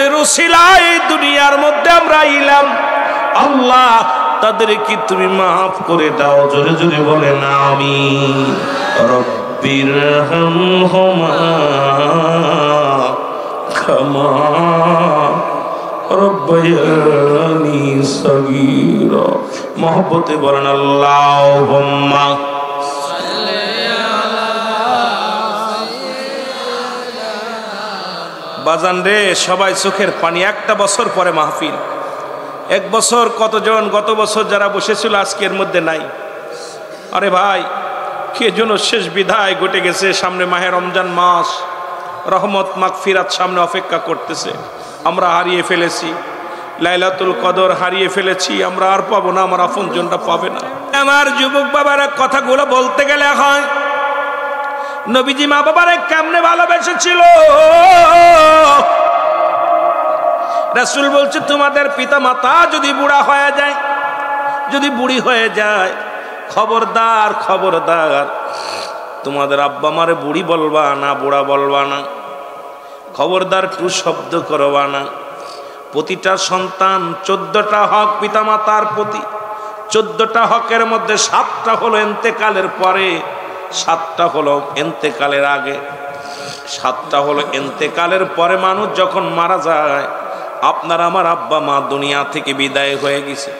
যাদের উসিলায় দুনিয়ার মধ্যে আমরা আইলাম, আল্লাহ তাদের কি তুমি মাফ করে দাও। জোরে জোরে বলে না আমিন। রব্বিরহামহুমা কামা রব্বায়ানি সগীরা। মহব্বতে বলেন আল্লাহুম্মা বাজান রে, সবাই চোখের পানি। একটা বছর পরে মাহফিল, এক বছর কতজন গত বছর যারা বসেছিল আজকের মধ্যে নাই। আরে ভাই, কে যেন শেষ বিদায় ঘটে গেছে। সামনে মাহে রমজান মাস, রহমত মাগফিরাত সামনে অপেক্ষা করতেছে। আমরা হারিয়ে ফেলেছি লাইলাতুল কদর, হারিয়ে ফেলেছি। আমরা আর পাবো না, আমার আপনজনটা পাবে না। আমার যুবক বাবারা, কথাগুলো বলতে গেলে হয়, নবীজি মা বাবারে কেমনে ভালোবেসেছিল। রাসূল বলছে, তোমাদের পিতা মাতা যদি বুড়া হয়ে যায়, যদি বুড়ি হয়ে যায়, খবরদার খবরদার, তোমাদের আব্বা মারে বুড়ি বলবা না, বুড়া বলবা না। খবরদার টু শব্দ করবা না। প্রতিটা সন্তান 14টা হক পিতা মাতার প্রতি। 14টা হকের মধ্যে 7টা হলো ইন্তেকালের পরে, 7টা হলো ইন্তেকালের আগে। 7টা হলো ইন্তেকালের পরে। মানুষ যখন মারা যায়, আপনার আমার আব্বা মা দুনিয়া থেকে বিদায় হয়ে গেছে,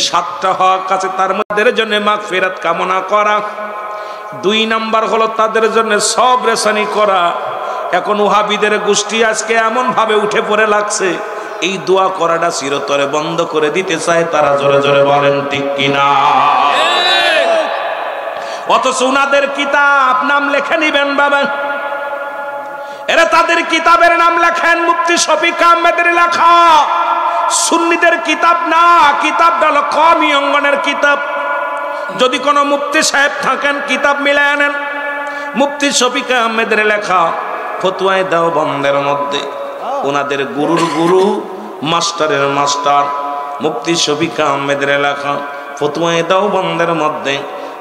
7টা হক আছে। তার মধ্যে জন্য মাগফিরাত কামনা করা। 2 নাম্বার হলো তাদের জন্য সবরেসানি করা। এখন ওহাবিদের গোষ্ঠী আজকে এমন ভাবে উঠে পড়ে লাগছে, এই দোয়া করাটা চিরতরে বন্ধ করে দিতে চায় তারা। জোরে জোরে বলেন ঠিক কিনা? অথচ উনাদের কিতাব নাম লেখে নিবেন বাবা, এরা তাদের কিতাবের নাম লেখেন মুফতি শফিক আহমেদের লেখা। সুন্নিদের কিতাব না, কিতাবটা হলো কওমি অঙ্গনের কিতাব। যদি কোনো মুফতি সাহেব থাকেন, কিতাব মিলায় আনেন। মুফতি শফিক আহমেদের লেখা ফতোয়ায়ে দেওবন্দের মধ্যে, ওনাদের গুরুর গুরু, মাস্টারের মাস্টার মুফতি শফিক আহমেদের লেখা ফতোয়ায়ে দেওবন্দের মধ্যে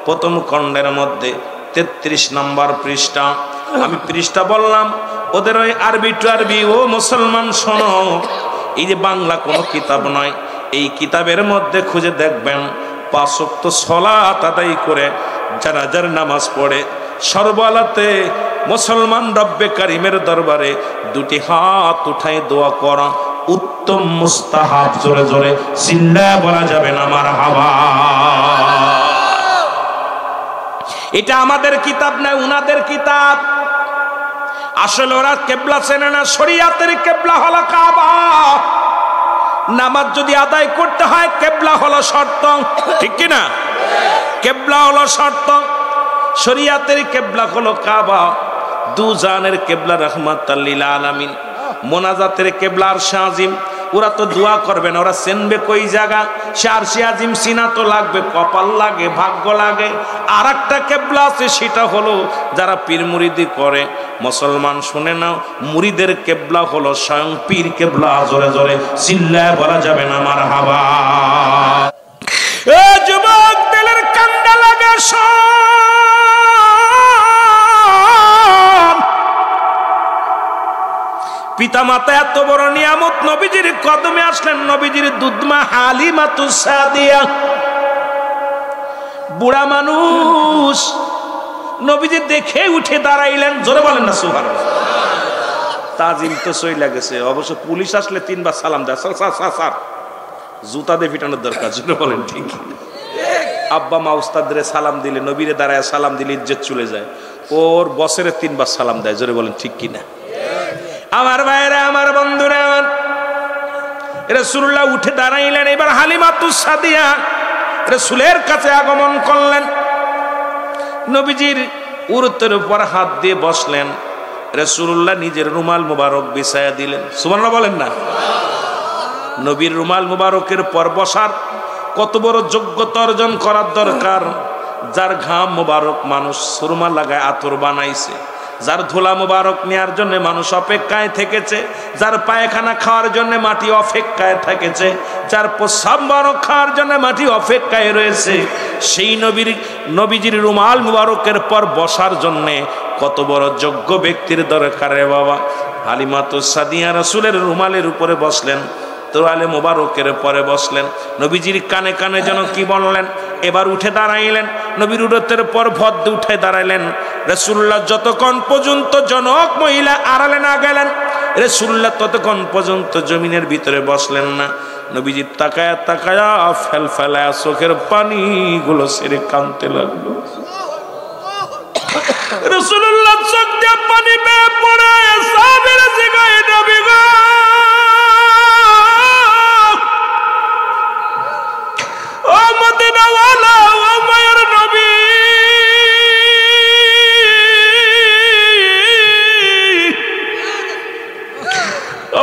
প্রথম খণ্ডের মধ্যে 33 নম্বর পৃষ্ঠা। আমি পৃষ্ঠা বললাম, ওদের ওই আরবি টু আরবি। ও মুসলমান শোনো, এই যে বাংলা কোনো কিতাব নয়, এই কিতাবের মধ্যে খুঁজে দেখবেন 5 ওয়াক্ত সালাত আদায় করে জানাজার নামাজ পড়ে সর্বলাতে মুসলমান রব্বে কারিমের দরবারে 2টি হাত উঠায় দোয়া করা উত্তম মুস্তাহাব। জোরে জোরে চিল্লায়া বলা যাবে না মারহাবা। এটা আমাদের কিতাব না, উনাদের কিতাব। আসলে ওরা কিবলা চেনে না। শরিয়াতের কিবলা হলো কাবা। নামাজ যদি আদায় করতে হয়, কিবলা হলো শর্ত, ঠিক কি না? কিবলা হলো শর্ত। শরিয়াতের কিবলা হলো কাবা। দুজানের কিবলা রাহমাতাল লিল আলামিন। মোনাজাতের কিবলা আরশে আজিম। ওরা তো দোয়া করবে না, ওরা চিনবে কই জায়গা। সে আরশে আজিম চিনা তো লাগবে, কপাল লাগে, ভাগ্য লাগে। আর একটা কিবলা আছে, সেটা হলো যারা পীর মুরিদি করে। মুসলমান শুনে নাও, মুরিদের কিবলা হলো স্বয়ং পীর কিবলা। জোরে জোরে চিল্লায় বলা যাবে না মারহাবা। এ যুবক, দিলের কান্ডা লাগে পিতা মাতা এত বড় নিয়ামত, নবীজির কদমে আসলেন। নবীজির দুধমা হালিমাতুস সাদিয়া, বুড়া মানুষ, নবীজি দেখে উঠে দাঁড়াইলেন। জোরে বলেন না সুবহানাল্লাহ। তাজিম তো সইলা গেছে। অবশ্য পুলিশ আসলে 3 বার সালাম দেয়। স্যার জুতা দিয়ে পিটানোর দরকার। জোরে বলেন ঠিক। আব্বা মা উস্তাদের সালাম দিলে, নবীরে দাঁড়ায় সালাম দিলে ইজ্জত চলে যায়। ওর বছরে 3 বার সালাম দেয়। জোরে বলেন ঠিক কিনা? আমার ভাইরা, আমার বন্ধুরা, আমার রাসূলুল্লাহ উঠে দাঁড়াইলেন। এবার হালিমাতুস সাদিয়া রাসূলের কাছে আগমন করলেন। নবীজির উরুতের উপর হাত দিয়ে বসলেন। রাসূলুল্লাহ নিজের রুমাল মুবারক বিছায়া দিলেন। সুবহানাল্লাহ বলেন না? নবীর রুমাল মুবারকের পর বসার কত বড় যোগ্যতা অর্জন করার দরকার। যার ঘাম মুবারক মানুষ সুরমা লাগায় আতর বানাইছে, যার ধুলা মুবারক নেয়ার জন্য মানুষ অপেক্ষায় থেকেছে, যার পায়খানা খাওয়ার জন্য মাটি অপেক্ষায় থেকেছে, যার প্রস্রাব মুবারক খাওয়ার জন্য মাটি অপেক্ষায় রয়েছে, সেই নবীজির রুমাল মুবারকের পর বসার জন্য কত বড় যোগ্য ব্যক্তির দরকার রে বাবা। হালিমাতুস সাদিয়া রাসূলের রুমালের উপরে বসলেন, তোয়ালে মোবারকের পরে বসলেন। নবীজির কানে কানে যেন কি বললেন। এবার উঠে দাঁড়াইলেন, নবীর উরতের পর ভদ্র উঠে দাঁড়াইলেন। রাসূলুল্লাহ যতক্ষণ পর্যন্ত জনক মহিলা আড়ালে না গেলেন, রাসূলুল্লাহ ততক্ষণ পর্যন্ত জমিনের ভিতরে বসলেন না। নবীজি তাকায়া তাকায়া ফেলফেলায়া চোখের পানিগুলো ছেড়ে কাঁদতে লাগলো। রাসূলুল্লাহ চোখ দিয়ে পানি বেয়ে পড়ে সাহাবীরা জিগায়, নবী গো, ও মদিনাওয়ালা, ও মায়ের নবী,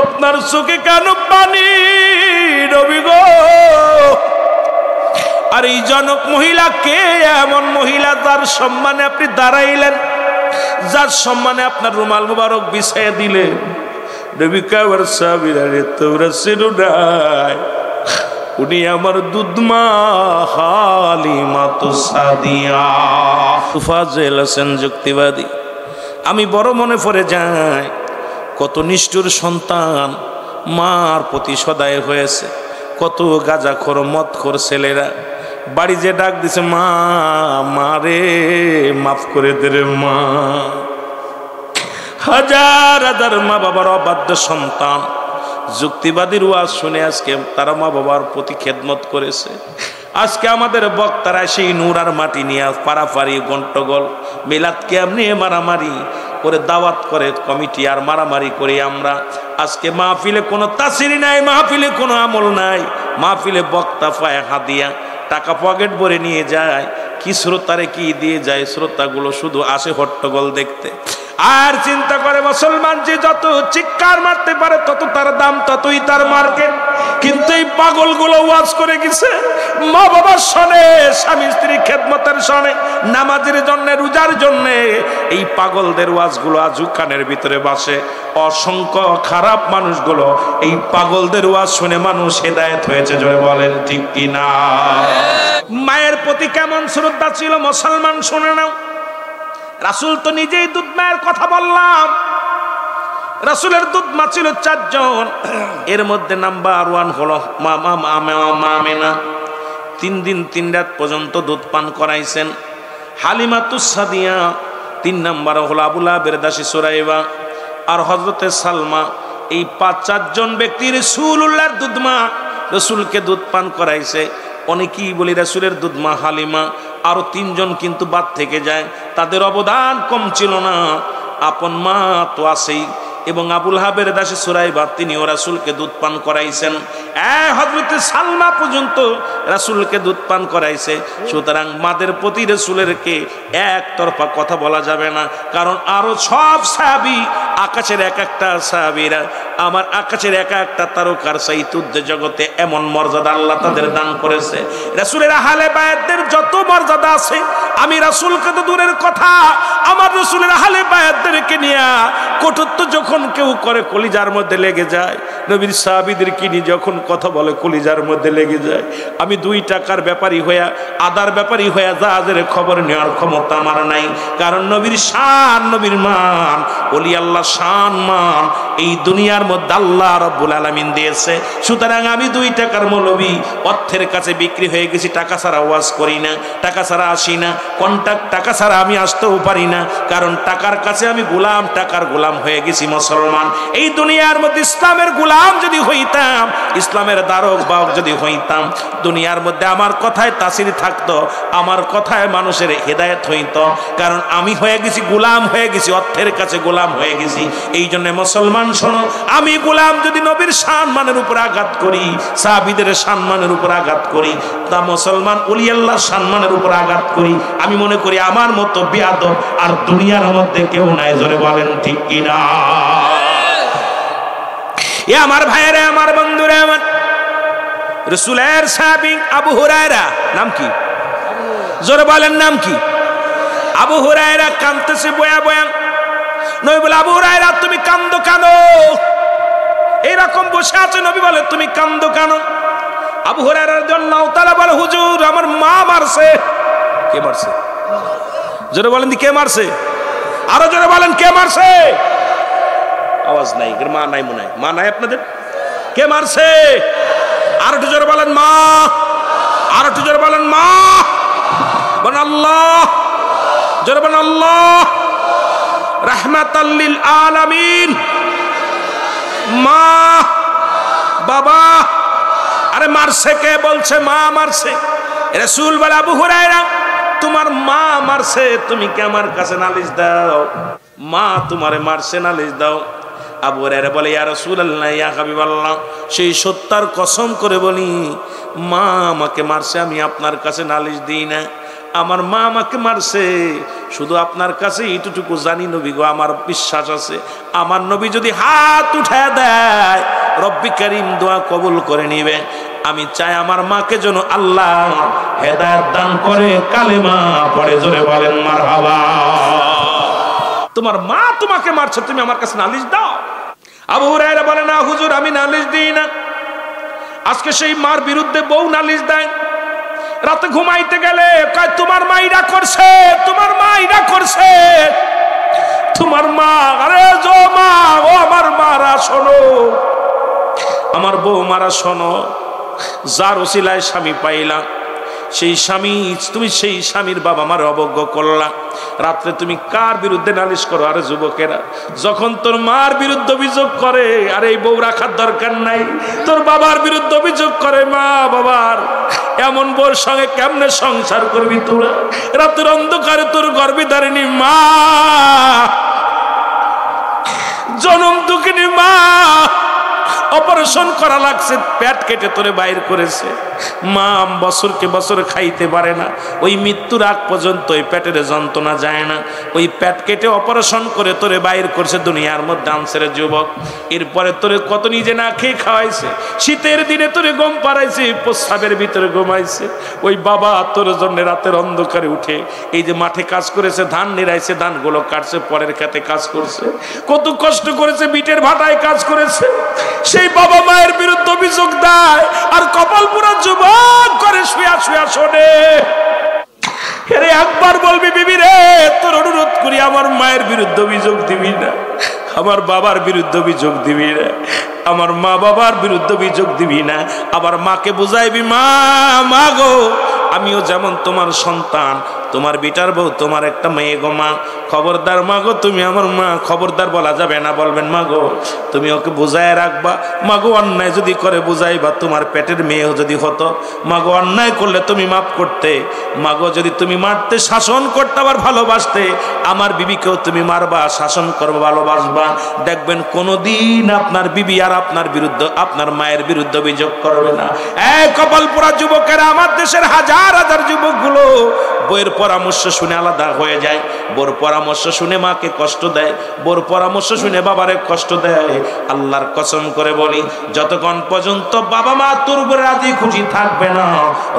আপনার চোখে কেন পানি নবী গো? আর এই জনক মহিলা কে? এমন মহিলা যার সম্মানে আপনি দাঁড়াইলেন, যার সম্মানে আপনার রুমাল মুবারক বিছাইয়া দিলেন। নবী কাবার সাহাবীরা, রে তোমরা চিনো নাই, উনি আমার দুধমা হালিমাতুস সাদিয়া। ফাজিল হোসেন যুক্তিবাদী, আমি বড় মনে পড়ে যায় কত নিষ্ঠুর সন্তান মার প্রতি সদায় হয়েছে। কত গাঁজাখোর মদখোর ছেলেরা বাড়ি যে ডাক দিছে, মা, মারে মাফ করে দে রে মা। হাজার হাজার মা বাবার অবাধ্য সন্তান যুক্তিবাদীর ওয়াজ শুনে আজকে তারা মা বাবার প্রতি খেদমত করেছে। আজকে আমাদের বক্তারা সেই নূর আর মাটি নিয়ে পারাপারি গন্ডগোল মিলাদ কেমনি মারামারি করে দাওয়াত করে কমিটি আর মারামারি করে আমরা আজকে মাহফিলে কোনো তাসির নাই, মাহফিলে কোনো আমল নাই। মাহফিলে বক্তা পায় হাদিয়া, টাকা পকেট ভরে নিয়ে যায়, কি শ্রোতারে কি দিয়ে যায়, শ্রোতাগুলো শুধু আসে হট্টগোল দেখতে। আর চিন্তা করে মুসলমান যে যত চিৎকার মারতে পারে তত তার দাম, ততই তার মার্কেট। কিন্তু এই পাগলগুলো ওয়াজ করে গেছে মা বাবার শোনে, স্বামী স্ত্রী খেদমতের শোনে, নামাজের জন্য, রোজার জন্য। এই পাগলদের ওয়াজগুলো আজও কানের ভিতরে বাসে। অসংখ্য খারাপ মানুষগুলো এই পাগলদের ওয়াজ শুনে মানুষ হেদায়েত হয়েছে। জয় বলেন ঠিক কিনা? মায়ের প্রতি কেমন শ্রদ্ধা ছিল মুসলমান শুনে নাও। রাসূল তো নিজেই দুধ মায়ের কথা বললাম। রাসূলের দুধ মা ছিল 4 জন, এর মধ্যে নাম্বার 1 হলো মা আমেনা। 3 দিন 3 রাত পর্যন্ত দুধ পান করাইছেন। হালিমাতুস সাদিয়া 3 নাম্বার হলো আবু লাহাবের দাসী সুরাইবা আর হযরতে সালমা। এই 5-4 জন ব্যক্তি রাসূলুল্লাহর দুধ মা, রাসূলকে দুধ পান করাইছে। অনেকেই বলি রাসূলের দুধ মা হালিমা, আরো 3 জন কিন্তু বাদ থেকে যায়। তাদের অবদান কম ছিল না, আপন মা তো আছেই। এবং আবু লাহাবের দাসী সুরাইবা তিনিও রাসূলকে দুধ পান করাইছেন। হযরত সালমা পর্যন্ত রাসূলকে দুধ পান করাইছে। সুতরাং মাদের প্রতি রাসূলেরকে একতরফা কথা বলা যাবে না, কারণ আরো সব সাহাবী, আকাশের এক একটা সাহাবীরা, আমার আকাশের এক একটা তারকার সাইতুদ্দে জগতে এমন মর্যাদা আল্লাহ তাদের দান করেছে। রাসূলের আহলে বায়াতদের যত মর্যাদা আছে, আমি রাসূলকে তো দূরের কথা, আমার রাসূলের আহলে বায়াতদেরকে নিয়ে কটূক্তি যখন কেউ করে কলিজার মধ্যে লেগে যায়। নবীর সাহাবীদেরকে নিয়ে যখন কথা বলে কলিজার মধ্যে লেগে যায়। আমি 2 টাকার ব্যাপারী হইয়া, আদার ব্যাপারী হইয়া জাহাজের খবর নেওয়ার ক্ষমতা আমার নাই, কারণ নবীর শান, নবীর মান, ওলি আল্লাহ শান মান এই দুনিয়ার মধ্যে আল্লাহ রাব্বুল আলামিন দিয়েছে। সুতরাং আমি 2 টাকার মৌলবী, অর্থের কাছে বিক্রি হয়ে গেছি। টাকা ছাড়া ওয়াজ করি না, টাকা ছাড়া আসি না, কন্টাক্ট টাকা ছাড়া আমি আসতেও পারি না, কারণ টাকার কাছে আমি গোলাম, টাকার গোলাম হয়ে গেছি মুসলমান। এই দুনিয়ার মধ্যে ইসলামের গোলাম যদি হইতাম, ইসলামের দারক বাহক যদি হইতাম, দুনিয়ার মধ্যে আমার কথায় তাসির থাকতো, আমার কথায় মানুষের হেদায়েত হইতো, কারণ আমি হয়ে গেছি গোলাম, হয়ে গেছি অর্থের কাছে গোলাম হয়ে গেছি। এই জন্য মুসলমান শোনো, আমি গোলাম যদি নবীর সম্মানের উপর আঘাত করি, সাহাবীদের সম্মানের উপর আঘাত করি, তা মুসলমান ওলি আল্লাহর সম্মানের উপর আঘাত করি, আমি মনে করি আমার মতো বেয়াদব আর দুনিয়ার মধ্যে কেউ নাই। জোরে বলেন ঠিক কিনা? এ আমার ভাইয়েরা, আমার বন্ধুরা, আমার রাসূলের সাহাবী আবু হুরায়রা, নাম কি? জোরে বলেন নাম কি? আবু হুরায়রা কাঁদতেছে বয়া বয়া। নবী বলে, আবু হুরায়রা তুমি কান্দো কেন? এরকম বসে আছে, নবী বলে তুমি কান্দো কেন? আবু হুরায়রা রাদিয়াল্লাহু তাআলা বলে, হুজুর আমার মা মারছে। কে মারছে? জোরে বলেন কে মারছে? আরো জোরে বলেন কে মারছে? আওয়াজ নাই, মা নাই মনে হয়, মা নাই আপনাদের? কে মারছে? আর একটু জোরে বলেন মা, আর একটু জোরে বলেন মা, বলেন আল্লাহ, জোরে বলেন আল্লাহ। রাহমাতাল লিল আলামিন, মা বাবা। আরে মারছে কে? বলছে মা মারছে। রাসূল বলে আবু হুরায়রা তোমার মা মারছে, তুমি কি আমার কাছে নালিশ দাও? মা তোমারে মারছে, নালিশ দাও। আবু হুরায়রা বলে ইয়া রাসূলুল্লাহ, ইয়া হাবিবাল্লাহ, সেই সত্যার কসম করে বলি মা আমাকে মারছে, আমি আপনার কাছে নালিশ দিই না। আমার মা আমাকে মারছে, শুধু আপনার কাছে এইটুকু জানি নবী গো, আমার বিশ্বাস আছে আমার নবী যদি হাত উঠায় দেয় রব্বি কারীম দোয়া কবুল করে নিবে। আমি চাই আমার মাকে যেন আল্লাহ হেদায়েত দান করে, কালেমা পড়ে, জোরে বলেন মারহাবা। তোমার মা তোমাকে মারছে, তুমি আমার কাছে নালিশ দাও? আবু হুরায়রা বলে না হুজুর, আমি নালিশ দিই না। আজকে সেই মার বিরুদ্ধে বউ নালিশ দেয়। রাতে ঘুমাইতে গেলে কয় তোমার মাইরা করছে, তোমার মাইরা করছে, তোমার মা। আরে জো মা, ও আমার মারা শোনো, আমার বউ মারা শোনো, যার ওসিলায় স্বামী পাইলাম সেই স্বামী, তুমি সেই স্বামীর বাবা মার অবজ্ঞ করলা। রাত্রে তুমি কার বিরুদ্ধে নালিশ করো? আরে যুবকেরা, যখন তোর মার বিরুদ্ধে অভিযোগ করে, আরে এই বউ রাখার দরকার নাই, তোর বাবার বিরুদ্ধে অভিযোগ করে, মা বাবার, এমন বউর সঙ্গে কেমনে সংসার করবি তোরা? রাতের অন্ধকারে তোর গর্ভে ধারিনি মা, জনম দুঃখিনী মা, অপারেশন করা লাগছে, পেট কেটে তোরে বাইর করেছে। মা বছরকে বছর খাইতে পারে না, ওই মৃত্যুর আগ পর্যন্ত ওই পেটের যন্ত্রণা যায় না। ওই পেট কেটে অপারেশন করে তোরে বাইর করছে দুনিয়ার মধ্যে আনছে রে যুবক। এরপরে তোরে কত নিজে না খেয়ে খাওয়াইছে, শীতের দিনে তোরে গম পাড়াইছে, প্রস্রাবের ভিতরে ঘুমাইছে। ওই বাবা তোর জন্য রাতের অন্ধকারে উঠে এই যে মাঠে কাজ করেছে, ধান নিরাইছে, ধানগুলো কাটছে, পরের খেতে কাজ করছে, কত কষ্ট করেছে, বিটের ভাটায় কাজ করেছে। সেই বাবা মায়ের বিরুদ্ধে অভিযোগ দেয়, আর কপাল পুরা যুবক করে শুয়া শুয়া শোনে। আরে একবার বলবি বিবি রে, তোর অনুরোধ করি আমার মায়ের বিরুদ্ধে অভিযোগ দিবি না, আমার বাবার বিরুদ্ধে অভিযোগ দিবি না, আমার মা বাবার বিরুদ্ধে অভিযোগ দিবি না। আবার মাকে বুঝাইবি, মা, মা গো, আমিও যেমন তোমার সন্তান, তোমার বিটার বউ, তোমার একটা মেয়ে গো মা, খবরদার মা গো, তুমি আমার মা, খবরদার বলা যাবে না, বলবেন মা গো তুমি ওকে বুঝায় রাখবা, মা গো অন্যায় যদি করে বুঝাইবা, তোমার পেটের মেয়েও যদি হতো, মা গো অন্যায় করলে তুমি মাফ করতে, মা গো যদি তুমি মারতে, শাসন করতে, আবার ভালোবাসতে, আমার বিবিকেও তুমি মারবা, শাসন করবা, ভালোবাসবা, দেখবেন কোনোদিন আপনার বিবি আর আপনার বিরুদ্ধে, আপনার মায়ের বিরুদ্ধে অভিযোগ করবে না। এই কপাল পোড়া যুবকেরা, আমার দেশের হাজার হাজার যুবকগুলো বইয়ের পরামর্শ শুনে আলাদা হয়ে যায়, বোর পরামর্শ শুনে মাকে কষ্ট দেয়, বোর পরামর্শ শুনে বাবারে কষ্ট দেয়। আল্লাহর কসম করে বলি, যতক্ষণ পর্যন্ত বাবা মা তোর উপরে রাজি খুশি থাকবে না,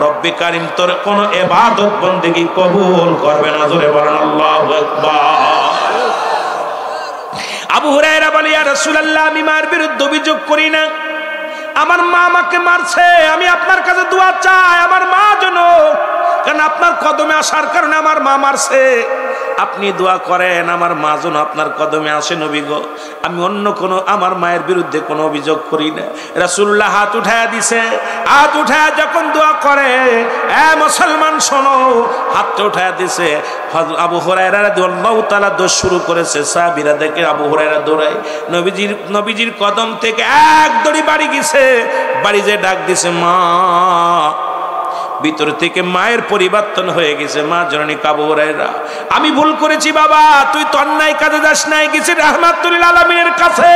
রব্বে কারীম তোর কোনো ইবাদত বন্দেগী কবুল করবে না। জোরে বলেন আল্লাহু আকবার। আবু হুরায়রা বলে ইয়া রাসূলুল্লাহ, আমি মার বিরুদ্ধে অভিযোগ করি না, আমার মা আমাকে মারছে, আমি আপনার কাছে দোয়া চাই আমার মা যেন, কারণ আপনার কদমে আসার কারণে আমার মা মারছে, আপনি দোয়া করেন আমার মা যেন আপনার কদমে আসে নবী গো। আমি অন্য কোনো আমার মায়ের বিরুদ্ধে কোনো অভিযোগ করি না। রাসূলুল্লাহ হাত উঠায়া দিছে, হাত উঠায়া যখন দোয়া করে, এ মুসলমান শোনো, হাতটা উঠায়া দিছে, আবু হুরায়রা রাদিয়াল্লাহু তাআলা দৌড় শুরু করেছে, সাহাবীরা দেখে আবু হুরায়রা দৌড়ায়, নবীজির কদম থেকে এক দড়ি বাড়ি গেছে, বাড়ি যে ডাক দিছে মা, ভিতর থেকে মায়ের পরিবর্তন হয়ে গেছে। মা জননী আবু হুরায়রা, আমি ভুল করেছি বাবা, তুই তো অন্যায় কাজে যাস নাই, গেছি রাহমাতুল আলামিনের কাছে,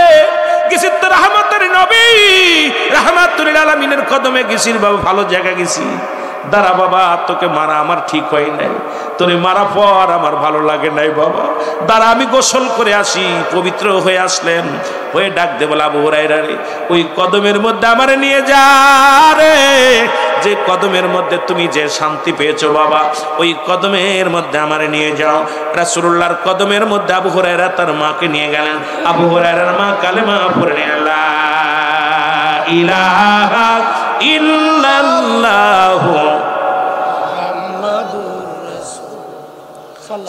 গেছি তো রাহমাতের নবী রাহমাতুল আলামিনের কদমে গেছি বাবা, ভালো জায়গা গেছি, দাঁড়া বাবা, তোকে মারা আমার ঠিক হয় নাই, তোরে মারা পর আমার ভালো লাগে নাই বাবা, দাঁড়া আমি গোসল করে আসি। পবিত্র হয়ে আসলেন, হয়ে ডাক দে বলে আবু হুরায়রা রে, ওই কদমের মধ্যে আমারে নিয়ে যা রে, যে কদমের মধ্যে তুমি যে শান্তি পেয়েছো বাবা, ওই কদমের মধ্যে আমারে নিয়ে যাও। রাসূলুল্লাহর কদমের মধ্যে আবু হুরায়রা তার মাকে নিয়ে গেলেন। আবু হুরায়রার মা কালেমা পড়ে লা ইলাহা ইল্লাল্লাহু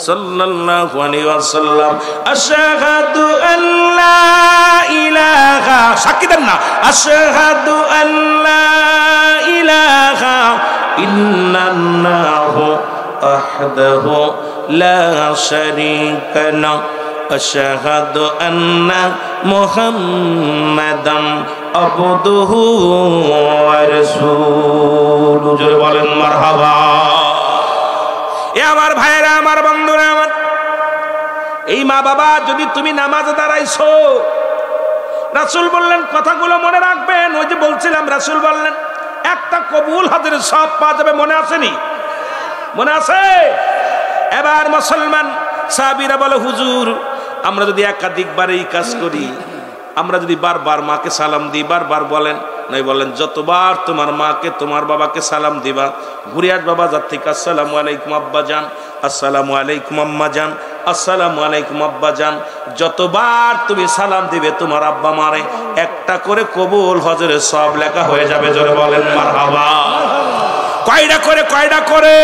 সাল্লাল্লাহু আলাইহি ওয়াসাল্লাম আশহাদু আল্লা ইলাহা, সাক্ষী দেন না, আশহাদু আল্লা ইলাহা ইল্লাল্লাহু ওয়াহদাহু লা শারীকা লাহু আশহাদু আন্না মুহাম্মাদান আবদুহু ওয়া রাসূলুহু। জোরে বলেন মারহাবা। এ আমার ভাইরা, আমার বন্ধুরা, আমার এই মা বাবা, যদি তুমি নামাজে দাঁড়াইছো, রাসূল বললেন কথাগুলো মনে রাখবেন। ওই যে বলছিলাম, রাসূল বললেন একটা কবুল হজের সব পাওয়া যাবে, মনে আসেনি? মনে আছে? এবার মুসলমান সাহাবীরা বলে, হুজুর আমরা যদি একাধিকবার এই কাজ করি, আমরা যদি বারবার মাকে সালাম দিই, বারবার বলেন নাই বলেন যতবার তোমার মাকে তোমার বাবাকে সালাম দিবা, ঘুরে আস বাবা যার থেকে, আসসালামু আলাইকুম আব্বা জান, আসসালামু আলাইকুম আম্মা জান, আসসালামু আলাইকুম আব্বা জান, যতবার তুমি সালাম দিবে তোমার আব্বা মারে একটা করে কবুল হজরের সব লেখা হয়ে যাবে। জোরে বলেন মারহাবা। কয়টা করে? কয়টা করে?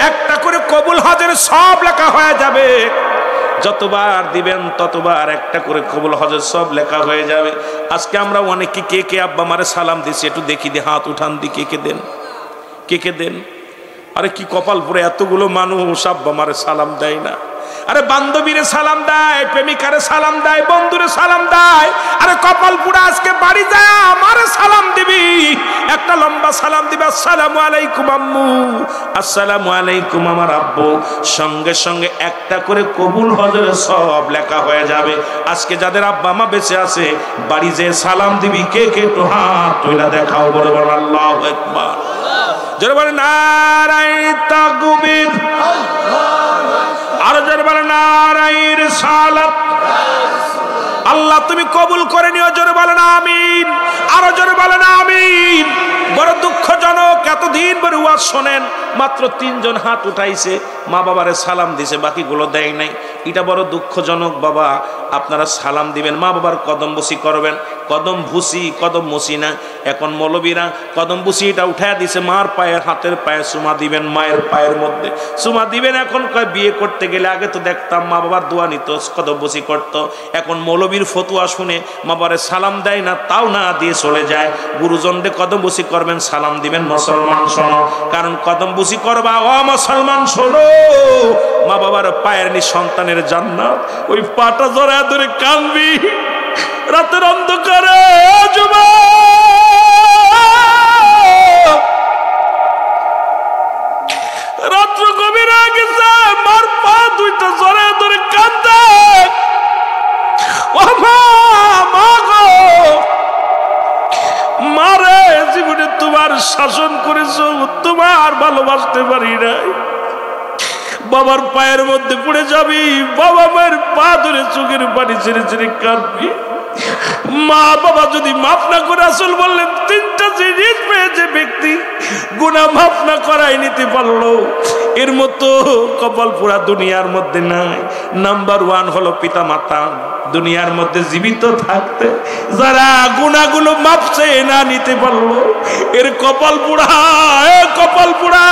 একটা করে কবুল হজের সব লেখা হয়ে যাবে। যতবার দিবেন ততবার একটা করে কবুল হজের সব লেখা হয়ে যাবে। আজকে আমরা অনেকে কে কে আব্বা মারে সালাম দিছি, একটু দেখি দিয়ে হাত উঠান দি, কে কে দেন, কে কে দেন? আরে কি কপাল পুরে, এতগুলো মানুষ আব্বা মারে সালাম দেয় না। আরে বান্ধবীরে সালাম দেয়, প্রেমিকারে সালাম দেয়, বন্ধুরে সালাম দেয়। আরে কপাল পুরা আজকে বাড়ি যায় আমারে সালাম দিবি, একটা লম্বা সালাম দিবি, আসসালামু আলাইকুম আম্মু, আসসালামু আলাইকুম আমার আব্বু, সঙ্গে সঙ্গে একটা করে কবুল হজরের সব লেখা হয়ে যাবে। আজকে যাদের আব্বা মা বেঁচে আছে, বাড়ি যেয়ে সালাম দিবি, কে কে একটু হাত তুইলা দেখাও, বলে বল আল্লাহু আকবার। যারা বলে নারায়ে তাকবীর, আরো যারা বলে নারায়ে রিসালাত, আল্লাহ তুমি কবুল করে নিও। জোরে বলেন আমিন, আরো জোরে বলেন আমিন। বড় দুঃখজনক, এতদিন পরে ওয়াজ শোনেন, মাত্র 3 জন হাত উঠাইছে, মা বাবারে সালাম দিছে, বাকিগুলো দেয় নাই। এটা বড় দুঃখজনক। বাবা আপনারা সালাম দিবেন, মা বাবার কদম বসি করবেন, কদম ভুসি কদম মসি না। এখন মৌলবীরা কদম বুসি এটা উঠায় দিছে, মার পায়ের হাতের পায়ে চুমা দিবেন, মায়ের পায়ের মধ্যে চুমা দিবেন। এখন কয় বিয়ে করতে গেলে আগে তো দেখতাম মা বাবার দোয়া নিত, কদম বসি করতো। এখন মৌলবীর ফতুয়া শুনে মা বাবারে সালাম দেয় না, তাও না দিয়ে চলে যায়। গুরুজনদের কদম বসি করবেন, সালাম দিবেন। মুসলমান শোনো, কারণ কদম বসি করবা, ও মুসলমান শোনো, মা বাবার পায়ের নি সন্তানের জান্নাত। ওই পাটা জড়ায় ধরে কাঁদবি রাতের অন্ধকারে, রাত্র গভীর হয়ে গেছে, মার পা দুইটা জড়ায় ধরে কাঁদে, ও মা, মা গো, মারে জীবনে তোমার শাসন করেছো, তোমার ভালোবাসতে পারি নাই। বাবার পায়ের মধ্যে পড়ে যাবি, বাবা মায়ের পা ধরে চোখের পানি ছেড়ে ছেড়ে কাঁদবি। মা বাবা যদি মাফ না করে, রাসূল বললেন 3টা জিনিস পেয়ে যে ব্যক্তি গুনাহ মাফ না করাই নিতে পারলো, এর মতো কপাল পুরা দুনিয়ার মধ্যে নাই। নাম্বার 1 হলো পিতা মাতা। দুনিয়ার মধ্যে জীবিত থাকতে যারা গুনাহগুলো মাফ চেয়ে না নিতে পারলো, এর কপাল পুরা, কপাল পুরা।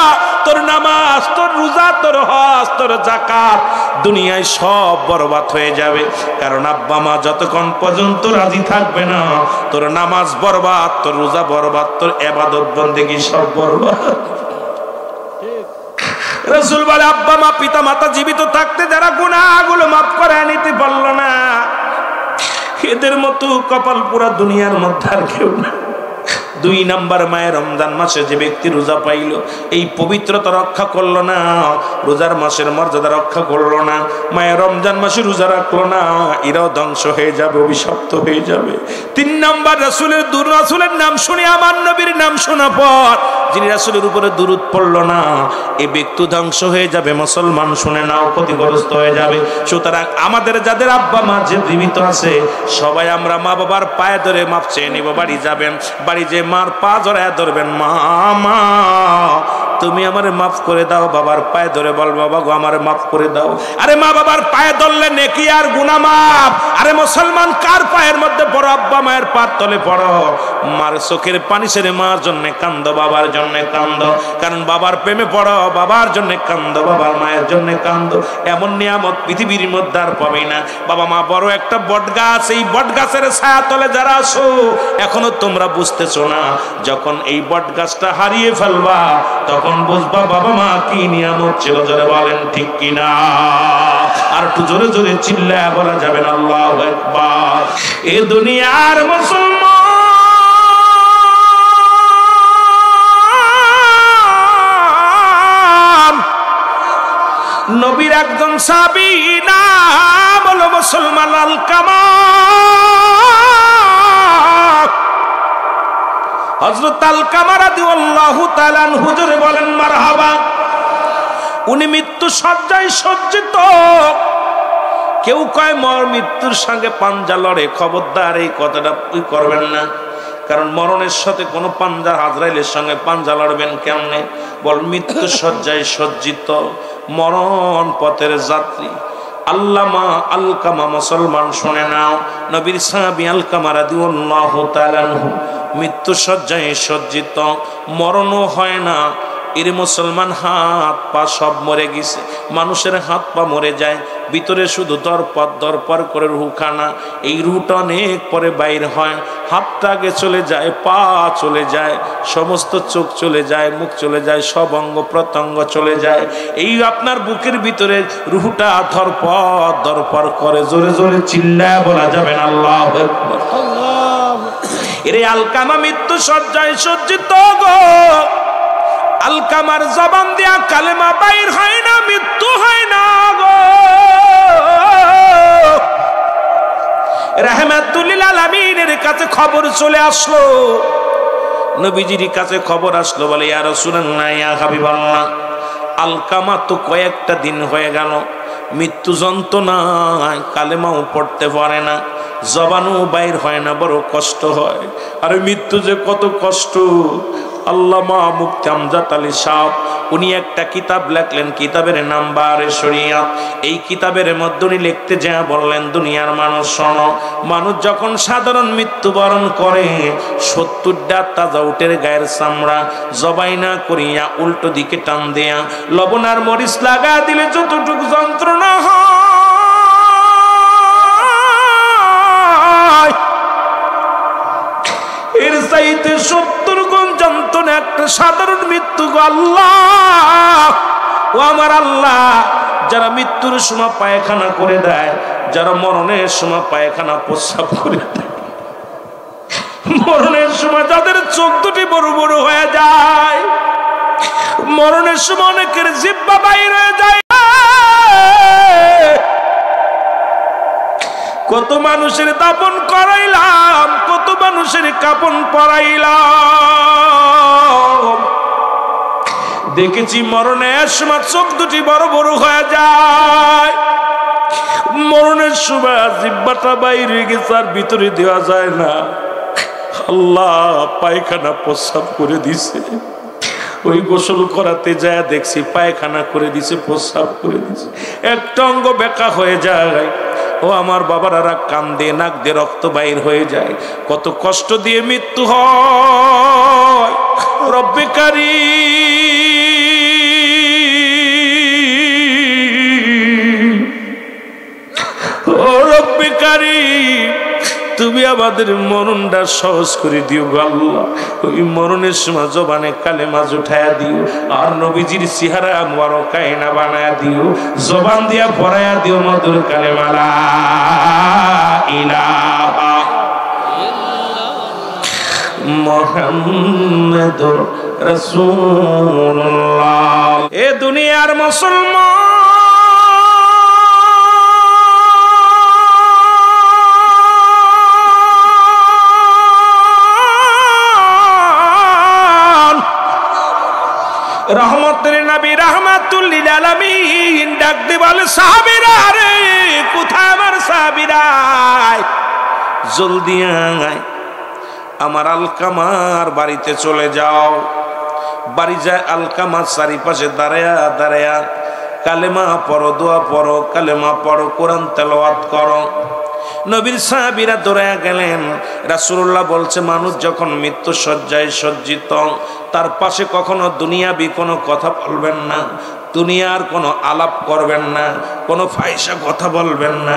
তোর নামাজ, তোর রোজা, তোর হজ, তোর যাকাত দুনিয়ায় সব বরবাদ হয়ে যাবে। কারণ আব্বা মা যতক্ষণ পর্যন্ত রাজি থাকবে না, তোর নামাজ বরবাদ, তোর রোজা বরবাদ, তোর ইবাদত বন্দেগী সব বরবাদ। রাসূল বলে আব্বা মা পিতা মাতা জীবিত থাকতে যারা গুনাহগুলো মাফ করে নিতে পারলো না, এদের মতো কপাল পুরা দুনিয়ার মধ্যে আর কেউ না। 2 নাম্বার, মায়ের রমজান মাসে যে ব্যক্তি রোজা পাইল, এই পবিত্রতা রক্ষা করলো না, রোজার মাসের মর্যাদা রক্ষা করলো না, মায়ের রমজান মাসে রোজা রাখলো না, এরাও ধ্বংস হয়ে যাবে, অভিশপ্ত হয়ে যাবে। 3 নাম্বার, রাসূলের নাম শুনে, আমার নবীর নাম শোনা পর যিনি রাসূলের উপরে দুরূদ পড়লো না, এই ব্যক্তি ধ্বংস হয়ে যাবে। মুসলমান শুনে নাও, ক্ষতিগ্রস্ত হয়ে যাবে। সুতরাং আমাদের যাদের আব্বা মা যে জীবিত আছে, সবাই আমরা মা বাবার পায়ে ধরে মাপ চেয়ে নিব। বাড়ি যাবেন, বাড়ি যে মার পা জড়ায় ধরবেন, মা মা তুমি আমারে মাফ করে দাও। বাবার পায়ে ধরে বল, বাবা গো আমারে মাফ করে দাও। আরে মা বাবার পায়ে ধরলে নেকি আর গুনাহ মাফ। আরে মুসলমান কার পায়ের মধ্যে পড়ো? আব্বা মায়ের পায়ের তলে পড়ো। মার চোখের পানি ছেড়ে মার জন্য কান্দো, বাবার জন্য কান্দো। কারণ বাবার প্রেমে পড়ো, বাবার জন্য কান্দো, বাবার মায়ের জন্য কান্দো। এমন নিয়ামত পৃথিবীর মধ্যে আর পাবে না। বাবা মা বড় একটা বট গাছ, এই বট গাছের ছায়া তলে যারা আছো এখনো তোমরা বুঝতেছো না, যখন এই বট গাছটা হারিয়ে ফেলবা তখন বুঝবা বাবা মা কি নিয়ামত ছিল। জোরে বলেন ঠিক কিনা? আর একটু জোরে জোরে চিল্লায়া বলা যাবে না আল্লাহু আকবার। এ দুনিয়ার মুসলমান নবীর একজন সাহাবী নাম হলো মুসলমান আলকামা। হযরত আলকামা রাদিয়াল্লাহু তাআলা আনহু জোরে বলেন মারহাবা। উনি মৃত্যু শয্যায় সজ্জিত। কেউ কয় মৃত্যুর সঙ্গে পাঞ্জা লড়ে, খবরদার এই কথাটা করবেন না। কারণ মরণের সাথে কোনো পাঞ্জা, আজরাইলের সঙ্গে পাঞ্জা লড়বেন কেমনে? বল মৃত্যু শয্যায় সজ্জিত, মরণ পথের যাত্রী। আল্লামা আলকামা মুসলমান শুনে নাও, নবীর সাহাবী আলকামা রাদিয়াল্লাহু তাআলা আনহু মৃত্যু শয্যায় সজ্জিত, মরণও হয় না। এর মুসলমান হাত পা সব মরে গেছে। মানুষের হাত পা মরে যায়, ভিতরে শুধু দরপর করে রুহখানা। এই রুহটা অনেক পরে বাইর হয়। হাতটা আগে চলে যায়, পা চলে যায়, সমস্ত চোখ চলে যায়, মুখ চলে যায়, সব অঙ্গ প্রত্যঙ্গ চলে যায়। এই আপনার বুকের ভিতরে রুহটা দরপর করে। জোরে জোরে চিল্লায়া বলা যাবে না আল্লাহু আকবার। এরে আলকামা মৃত্যু শয্যায় সজ্জিত গো। আলকামার জবান দিয়া কালেমা বাইর হয় না, মৃত্যু হয় না গো। রাহমাতুল লিল আলামিনের কাছে খবর চলে আসলো, নবীজির কাছে খবর আসলো, বলে ইয়া রাসূলুল্লাহ, ইয়া হাবিবাল্লাহ, আলকামা তো কয়েকটা দিন হয়ে গেল মৃত্যু যন্ত্রণায় কালেমাও পড়তে পারে না, জবানও বাইর হয় না, বড় কষ্ট হয়। আরে মৃত্যু যে কত কষ্ট। আল্লামা মুফতি আমজাদ আলী সাহেব উনি একটা কিতাব লেখলেন, কিতাবের নাম বারে শরিয়াত। এই কিতাবের মধ্যে উনি লিখতে যা বললেন, দুনিয়ার মানুষ শোনো, মানুষ যখন সাধারণ মৃত্যুবরণ করে 70টা তাজা উটের গায়ের চামড়া জবাই না করিয়া উল্টো দিকে টান দেয়া লবণ আর মরিচ লাগা দিলে যতটুকু যন্ত্রণা হয়, এর চাইতে 70 গুণ যন্ত্রণা একটা সাধারণ মৃত্যু। আল্লাহ ও আমার আল্লাহ, যারা মৃত্যুর সময় পায়খানা করে দেয়, যারা মরণের সময় পায়খানা প্রস্রাব করে দেয়, মরণের সময় যাদের চোখ দুটি বড় বড় হয়ে যায়, মরণের সময় অনেকের জিহ্বা বাইর হয়ে যায়। কত মানুষের দাপন করাইলাম, কত মানুষের কাপন পরাইলাম, দেখেছি মরণের সময় চোখ দুটি বড় বড় হয়ে যায়, মরণের সময় জিহ্বাটা বাইরে গেছে আর ভিতরে দেওয়া যায় না। আল্লাহ পায়খানা প্রস্রাব করে দিছে, ওই গোসল করাতে যায় দেখছি পায়খানা করে দিছে, প্রস্রাব করে দিছে, একটা অঙ্গ বেঁকা হয়ে যায়। ও আমার বাবারা কান্দে, নাক দিয়ে রক্ত বাইর হয়ে যায়। কত কষ্ট দিয়ে মৃত্যু হয়। রব্বে কারীম, ও রব্বে কারীম, তুমি আমাদের মরণটা সহজ করে দিও গো আল্লাহ। ওই মরণের সময় জবানে কালেমা উঠায়া দিও, আর নবীজির চেহারা মোবারক আয়না বানায়া দিও, জবান দিয়া পড়ায়া দিও মধুর কালেমা লা ইলাহা মুহাম্মাদুর রাসূলুল্লাহ। এ দুনিয়ার মুসলমান রহমতের নবী রাহমাতুল লিল আলামিন ডাক দিয়ে বলে, সাহাবীরা রে, কোথায় আমার সাহাবীরা, জলদি আয়, আমার আলকামার বাড়িতে চলে যাও। বাড়ি যায় আলকামা চারিপাশে দাঁড়ায়া দাঁড়ায়া কালেমা পড়ো, দোয়া পড়ো, কালেমা পড়ো, কোরআন তেলাওয়াত করো। নবীর সাহাবীরা দৌড়ায়া গেলেন। রাসূলুল্লাহ বলছে, মানুষ যখন মৃত্যু শয্যায় সজ্জিত, তার পাশে কখনো দুনিয়াবি কোনো কথা বলবেন না, দুনিয়ার কোনো আলাপ করবেন না, কোনো ফাহিশা কথা বলবেন না।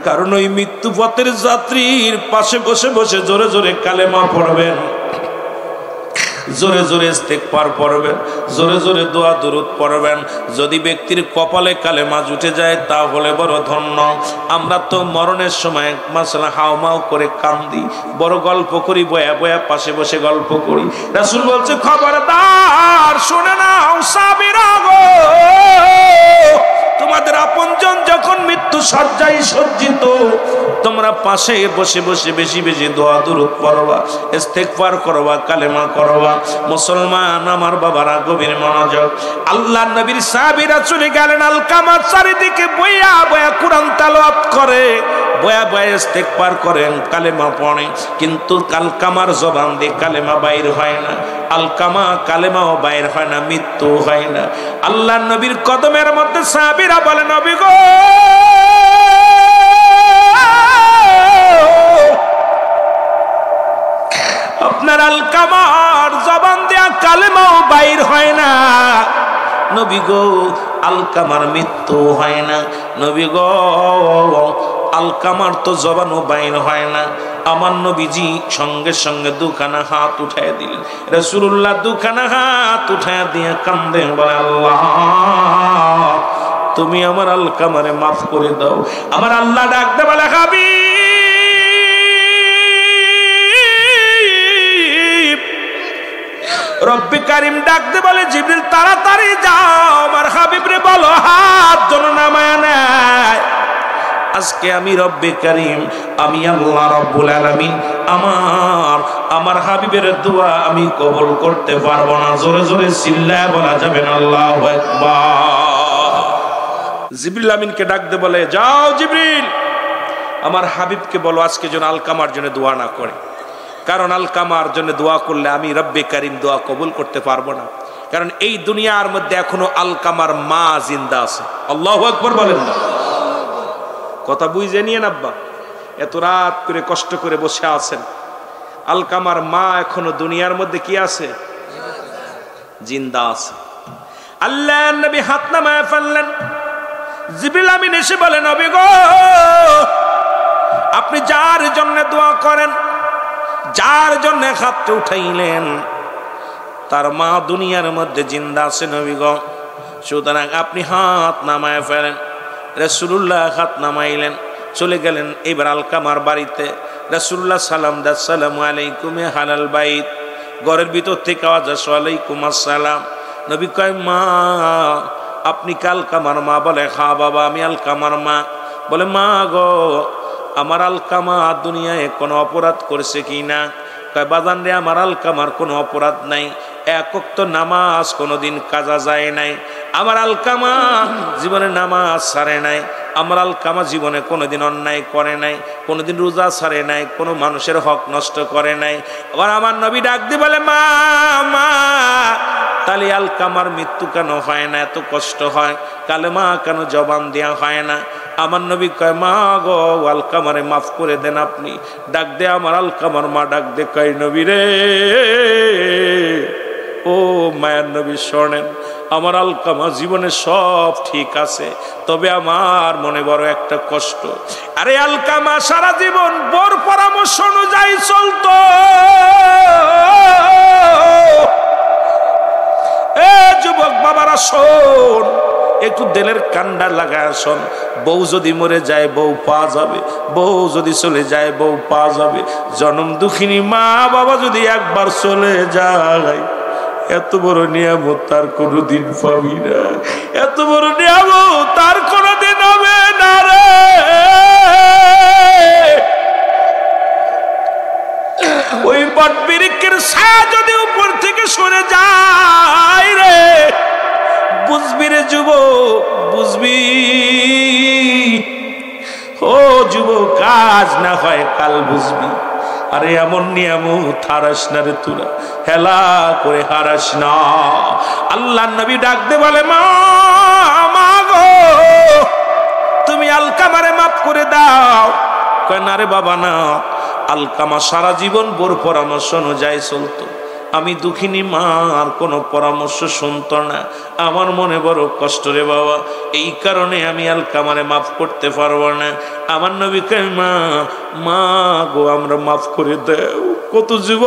কারণ ওই মৃত্যু পথের যাত্রীর পাশে বসে বসে জোরে জোরে কালেমা পড়বেন, জোরে জোরে ইস্তেগফার পড়বেন, জোরে জোরে দোয়া দুরূদ পড়বেন। যদি ব্যক্তির কপালে কালেমা জুটে যায় তাহলে বড় ধন্য। আমরা তো মরণের সময় মাসালা হাওমাও করে কান্দি, বড় গল্প করি, বয়া বয়া পাশে বসে গল্প করি। রাসূল বলছে, খবরদার শুনে নাও সাহাবীরা গো, তোমাদের আপনজন যখন মৃত্যু শয্যায় সজ্জিত, তোমরা পাশে বসে বসে বেশি বেশি দোয়া দুরূদ পড়বা, ইস্তেগফার করবা, কালেমা করবা। মুসলমান আমার বাবারা গভীর মনোযোগ। আল্লাহর নবীর সাহাবীরা চলে গেলেন আলকামার চারিদিকে বইয়া বইয়া কোরআন তেলাওয়াত করে, বয়া বয়া ইস্তেগফার করেন, কালেমা পড়ে, কিন্তু আলকামার জবান দিয়ে কালেমা বাইর হয় না, আলকামা কালেমাও বাইর হয় না, মৃত্যু হয় না। আল্লাহর নবীর কদমের মধ্যে সাহাবীরা বলে, নবী গো আপনার আলকামার জবান দিয়া কালেমাও বাইর হয় না, নবী গো আলকামার মৃত্যু হয় না, নবী গো আলকামার তো জবানও বাইর হয় না। আমার নবীজি সঙ্গে সঙ্গে দুখানা হাত উঠায় দিলেন। রাসূলুল্লাহ দুখানা হাত উঠায় দিয়ে কান্দে, বলে আল্লাহ তুমি আমার আলকামারে মাফ করে দাও। আমার আল্লাহ ডাকতে বলে, হাবিব, রব্বে কারিম ডাকতে বলে, জিবরিল তাড়াতাড়ি যাও আমার হাবিবরে বলো হাত যেন নামায় নেয়। আজকে আমি রব্বে কারিম, আমি আল্লাহ রব্বুল আলামিন আমার হাবিবের দোয়া আমি কবুল করতে পারবো না। জোরে জোরে চিল্লায় বলা যাবে না আল্লাহু আকবার। জিবরিল আমিনকে ডাকতে বলে, যাও জিবরিল আমার হাবিবকে বলো আজকে যেন আলকামার জন্য দোয়া না করে, কারণ আলকামার জন্য দোয়া করলে আমি রব্বে কারিম দোয়া কবুল করতে পারবো না। কারণ এই দুনিয়ার মধ্যে এখনো আলকামার মা জিন্দা আছে। আল্লাহু আকবার বলেন না। কথা বুঝে নিয়েন আব্বা, এত রাত করে কষ্ট করে বসে আছেন, আলকামার মা এখনো দুনিয়ার মধ্যে কি আছে? জিন্দা আছে। আল্লাহ নবী হাত নামায় ফেললেন। জিবরিল আমিন এসে বলেন, নবী গো আপনি যার জন্য দোয়া করেন, যার জন্য হাতটা উঠাইলেন, তার মা দুনিয়ার মধ্যে জিন্দা আছে নবী গো, সুতরাং আপনি হাত নামায় ফেলেন। রাসূলুল্লাহ হাত নামাইলেন, চলে গেলেন এবার আলকামার বাড়িতে। রাসূলুল্লাহ সালাম দা, আসসালামু আলাইকুম হালাল বাইত। ঘরের ভিতর থেকে আওয়াজ আসে, ওয়ালাইকুম আসসালাম। নবী কয়, মা আপনি কি আলকামার মা? বলে, হ্যাঁ বাবা আমি আলকামার মা। বলে, মা গো আমার আলকামা দুনিয়ায় কোনো অপরাধ করেছে কি না? কয়, বাজান রে আমার আলকামার কোনো অপরাধ নাই, এক ওয়াক্ত নামাজ কোনোদিন কাজা যায় নাই, আমার আলকামা জীবনে নামাজ ছাড়ে নাই, আমার আলকামা জীবনে কোনোদিন অন্যায় করে নাই, কোনোদিন রোজা ছাড়ে নাই, কোনো মানুষের হক নষ্ট করে নাই। আবার আমার নবী ডাক দিয়ে বলে, মা মা তাহলে আলকামার মৃত্যু কেন হয় না? এত কষ্ট হয়, কালেমা কেন জবান দেওয়া হয় না? আমার নবী কয়, মা গো আলকামারে মাফ করে দেন আপনি। ডাক দে আমার আলকামার মা ডাক দে, কয় নবী রে, ও মায়ের নবী শোনেন, আমার আলকামা জীবনে সব ঠিক আছে, তবে আমার মনে বড় একটা কষ্ট। আরে আলকামা সারা জীবন বোর পরামর্শ অনুযায়ী চলতো। এ যুবক বাবারা শোন, একটু দিলের কান্ডা লাগায় শোন। বউ যদি মরে যায় বউ পাওয়া যাবে, বউ যদি চলে যায় বউ পাওয়া যাবে। জনম দুঃখিনী মা বাবা যদি একবার চলে যায়, এত বড় নিয়ামত তার কোনোদিন পাবি না, এত বড় নিয়ামত তার কোনোদিন হবে না রে। ওই বট বৃক্ষের ছায়া যদি উপর থেকে সরে যায় রে, বুঝবি রে যুবক, বুঝবি। ও যুবক, কাজ না হয় কাল বুঝবি, আরে এমন নিয়ামত হারাস না রে তোরা, হেলা করে হারাস না। আল্লাহ নবী ডাক দে বলে মা গো তুমি আলকামারে মাফ করে দাও। কয় না রে বাবা না, আলকামা সারা জীবন বোর পরামর্শ অনুযায়ী চলতো, আমি দুঃখিনী মা আর কোনো পরামর্শ শুনতো না, আমার মনে বড় কষ্ট রে বাবা, এই কারণে আমি আলকামারে মাফ করতে পারবো না। আমার নবী কয় মা গো আমরা মাফ করে দেও। কত জীব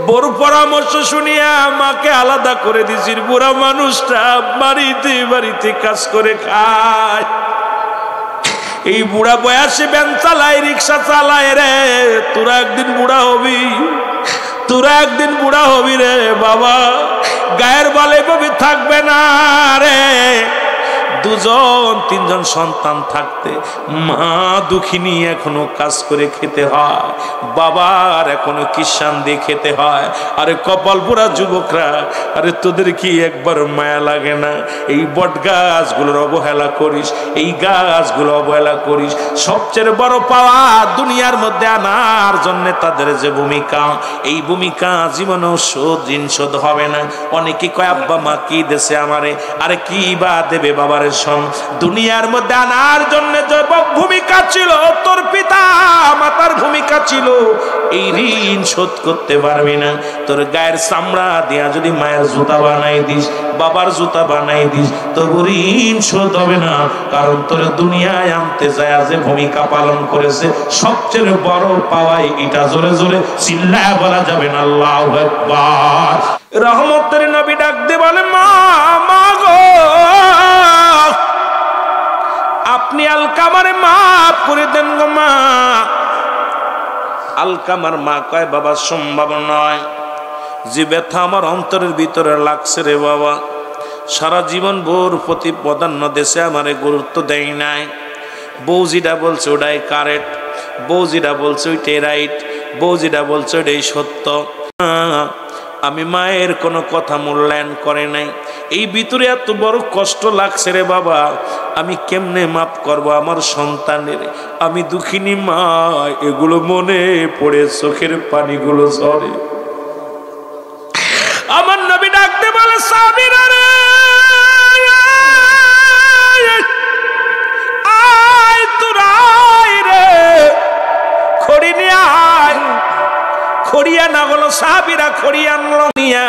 বোর পরামর্শ শুনিয়া মাকে আলাদা করে দিছিস। বুড়া মানুষটা বাড়িতে বাড়িতে কাজ করে খায়, এই বুড়া বয়সে ভ্যান চালায়, রিক্সা চালায় রে। তোরা একদিন বুড়া হবি, তোরা একদিন বুড়া হবি রে বাবা, গায়ের বালে ভাবে থাকবে না রে। দুজন তিনজন সন্তান থাকতে মা দুঃখিনী এখনো কাজ করে খেতে হয়, বাবার এখনো কিষান দিয়ে খেতে হয়। আরে কপাল পোড়া যুবকরা, আরে তোদের কি একবার মায়া লাগে না? এই বট গাছগুলোর অবহেলা করিস, এই গাছগুলো অবহেলা করিস। সবচেয়ে বড় পাওয়া দুনিয়ার মধ্যে আনার জন্য তাদের যে ভূমিকা, এই ভূমিকা জীবনেও শোধ হবে না। অনেকে কয় আব্বা মা কি দেশে আমারে, আরে কি বা দেবে বাবারে শোন, দুনিয়ার মধ্যে আনার জন্য যে ভূমিকা ছিল, তোর পিতা মাতার ভূমিকা ছিল, এই ঋণ শোধ করতে পারবি না। তোর গায়ের চামড়া দিয়া যদি মায়ের জুতা বানাই দিস, বাবার জুতা বানাই দিস, তোর ঋণ শোধ হবে না। কারণ তোর দুনিয়ায় আনতে যায় যে ভূমিকা পালন করেছে, সবচেয়ে বড় পাওয়াই এটা। জোরে জোরে চিল্লায় বলা যাবে না আল্লাহু আকবার। রহমতের নবী ডাক দিয়ে বলে মা গো আপনি আলকামারে মাফ করে দেন গো মা। আলকামার মা কয় বাবা সম্ভব নয়, যে ব্যথা আমার অন্তরের ভিতরে লাগছে রে বাবা, সারা জীবন বউর প্রতি প্রাধান্য দেশে আমারে গুরুত্ব দেয় নাই। বউ যেটা বলছে ওটাই কারেক্ট, বউ যেটা বলছে ওইটাই রাইট, বউ যেটা বলছে ওইটাই সত্য। আমি মায়ের কোনো কথা মূল্যায়ন করে নাই। এই ভিতরে এত বড় কষ্ট লাগছে রে বাবা, আমি কেমনে মাফ করব আমার সন্তানের? আমি দুঃখিনী মা, এগুলো মনে পড়ে চোখের পানিগুলো ঝরে। আমার নবী ডাকতে বলে সাবিরা রে আয় তোরা আয় রে, খড়ি নিয়ে আয়। খড়িয়া না হলো, সাহাবীরা খড়ি আনলো, নিয়া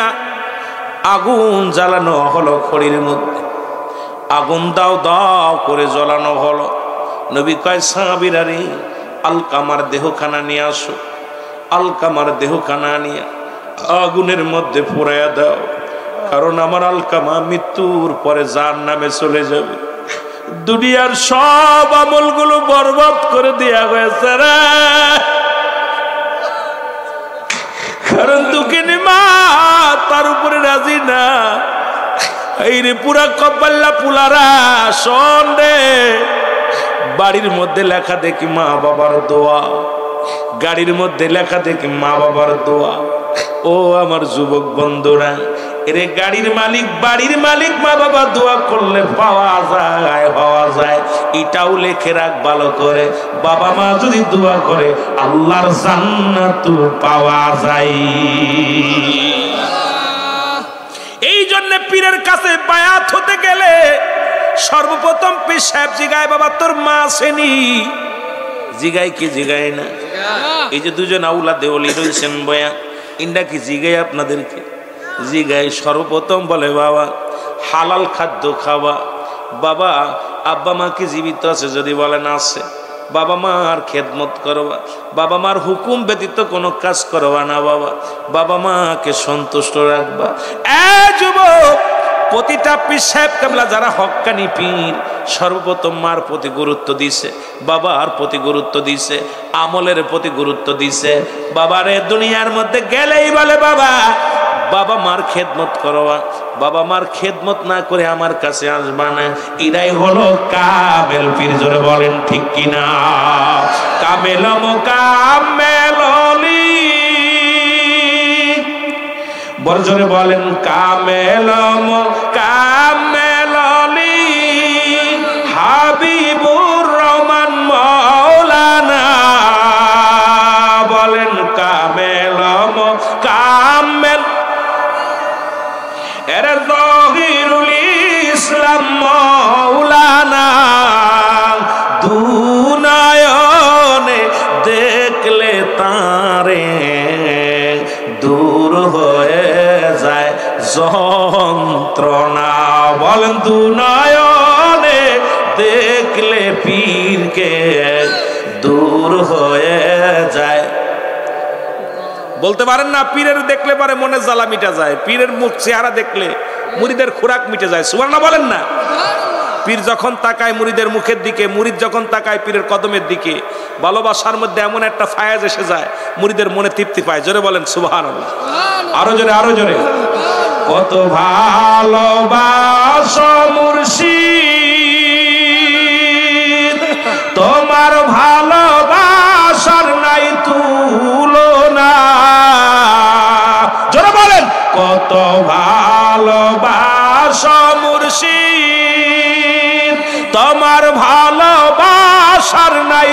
আগুন জ্বালানো হলো। খড়ির মধ্যে আগুন দাও দাও করে জ্বালানো হলো। নবী কয় সাহাবীরা রে আলকামার দেহখানা নিয়ে আসো। আলকামার দেহখানা নিয়ে আগুনের মধ্যে পোড়াইয়া দাও, কারণ আমার আলকামা মৃত্যুর পরে জাহান্নামে চলে যাবে। দুনিয়ার সব আমলগুলো বরবাদ করে দেয়া হয়েছে রে, কারণ দুঃখিনী মা তার উপরে রাজি না। এই রে পুরা কপাল্লা পুলারা শোন রে, বাড়ির মধ্যে লেখা দেখি মা বাবার দোয়া, গাড়ির মধ্যে লেখা দেখি মা বাবার দোয়া। ও আমার যুবক বন্ধুরা, এরে গাড়ির মালিক বাড়ির মালিক মা বাবা দোয়া করলে পাওয়া যায়, হওয়া যায়। এটাও লেখে রাখ ভালো করে, বাবা মা যদি দোয়া করে আল্লাহর জান্নাত পাওয়া যায়। এই জন্য পীরের কাছে বায়াত হতে গেলে সর্বপ্রথম পীর সাহেব জিগায় বাবা তোর মা আসেনি? জিগায় কি জিগায় না? এই যে দুজন আউলা দেওয়ালি রয়েছেন বয়া, ইন্ডা কি জিগায় আপনাদেরকে? জিগায়। সর্বপ্রথম বলে বাবা হালাল খাদ্য খাওয়া। বাবা আব্বা মা কি জীবিত আছে? যদি বলেন আছে, বাবা মার খেদমত করবা, বাবা মার হুকুম ব্যতীত কোনো কাজ করবা না। বাবা বাবা মাকে সন্তুষ্ট রাখবা। যুবক, প্রতিটা পীর সাহেব কেবলা যারা হক্কানি পীর সর্বপ্রথম মার প্রতি গুরুত্ব দিছে, বাবার প্রতি গুরুত্ব দিছে, আমলের প্রতি গুরুত্ব দিছে। বাবারে দুনিয়ার মধ্যে গেলেই বলে বাবা বাবা মার খেদমত করবা, বাবা মার খেদমত না করে আমার কাছে আসবা না। এটাই হলো কামেল পীর। জোরে বলেন ঠিক কিনা? কামেল মোকামেলি, বড় জোরে বলেন কামেল মোকামেলি, হাবিবুর রহমান মৌলানা দুনয়নে দেখলে তারে দূর হয়ে যায় যন্ত্রণা। বলেন দুনয়নে দেখলে পীরকে দূর হয়ে যায়। বলতে পারেন না পীরের দেখলে পারে মনে জ্বালা মিটা যায়, পীরের মুখ চেহারা দেখলে মুরিদের খোরাক মিটে যায়। সুবহানাল্লাহ বলেন না। পীর যখন তাকায় মুরিদের মুখের দিকে, মুরিদ যখন তাকায় পীরের কদমের দিকে, ভালোবাসার মধ্যে এমন একটা ফায়াজ এসে যায় মুরিদের মনে তৃপ্তি পায়। জোরে বলেন সুবহানাল্লাহ। আরো জোরে, আরো জোরে। কত ভালোবাসো মুর্শিদ, তোমার ভালোবাসার নাই তুলনা। জোরে বলেন কত ভালোবাসো মুর্শিদ, তোমার ভালোবাসার নাই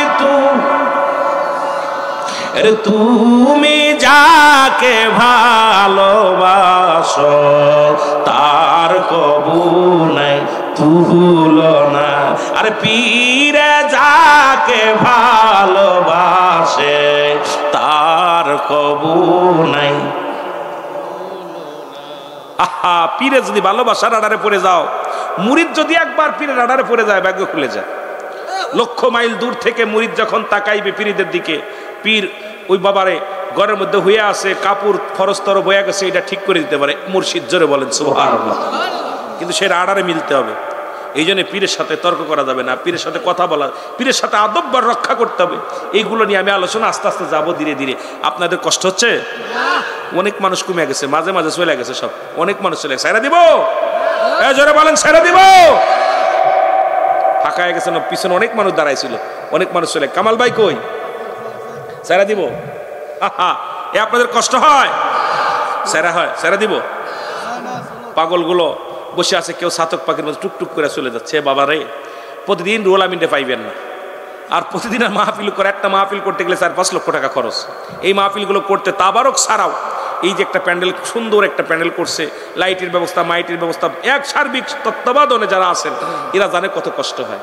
তুমি যাকে ভালোবাসো তার কবু নাই তুলনা। আরে পীরে যাকে ভালোবাসে তার কবু নাই। আহা, পীরে যদি ভালোবাসার আড়ারে পড়ে যাও, মুরিদ যদি একবার পীরের আড়ারে পড়ে যায় ভাগ্য খুলে যায়। লক্ষ মাইল দূর থেকে মুরিদ যখন তাকাইবে পীরদের দিকে, পীর ওই বাবারে ঘরের মধ্যে হয়ে আছে, কাপড় ফরস্তর বয়া গেছে, এটা ঠিক করে দিতে পারে মুর্শিদ। জোরে বলেন সুবহানাল্লাহ। কিন্তু সে আড়ারে মিলতে হবে। এই জন্য পীরের সাথে তর্ক করা যাবে না, পীরের সাথে কথা বলা, পীরের সাথে আদব রক্ষা করতে হবে। এইগুলো নিয়ে আমি আলোচনা আস্তে আস্তে যাবো ধীরে ধীরে। আপনাদের কষ্ট হচ্ছে? অনেক মানুষ কমে গেছে, মাঝে মাঝে চলে গেছে সব, অনেক মানুষ চলে গেছে। ছেড়ে দিব? জোরে বলেন ছেড়ে দিব? ফাঁকা হয়ে গেছে না, পিছনে অনেক মানুষ দাঁড়াইছিল, অনেক মানুষ চলে। কামাল ভাই কই? ছেড়ে দিব? আহা, এ আপনাদের কষ্ট হয়? ছেড়া হয়? ছেড়ে দিব? পাগলগুলো বসে আছে, কেউ সাতক পাখির মধ্যে টুকটুক করে চলে যাচ্ছে। বাবা রে, প্রতিদিন রোল আমিনটা পাইবেন না। আর প্রতিদিন আর মাহফিল করে, একটা মাহফিল করতে গেলে 4-5 লক্ষ টাকা খরচ। এই মাহফিলগুলো করতে তাবারক ছাড়াও এই যে একটা প্যান্ডেল, সুন্দর একটা প্যান্ডেল করছে, লাইটের ব্যবস্থা, মাইটের ব্যবস্থা, এক সার্বিক তত্ত্বাবধানে যারা আছেন এরা জানে কত কষ্ট হয়।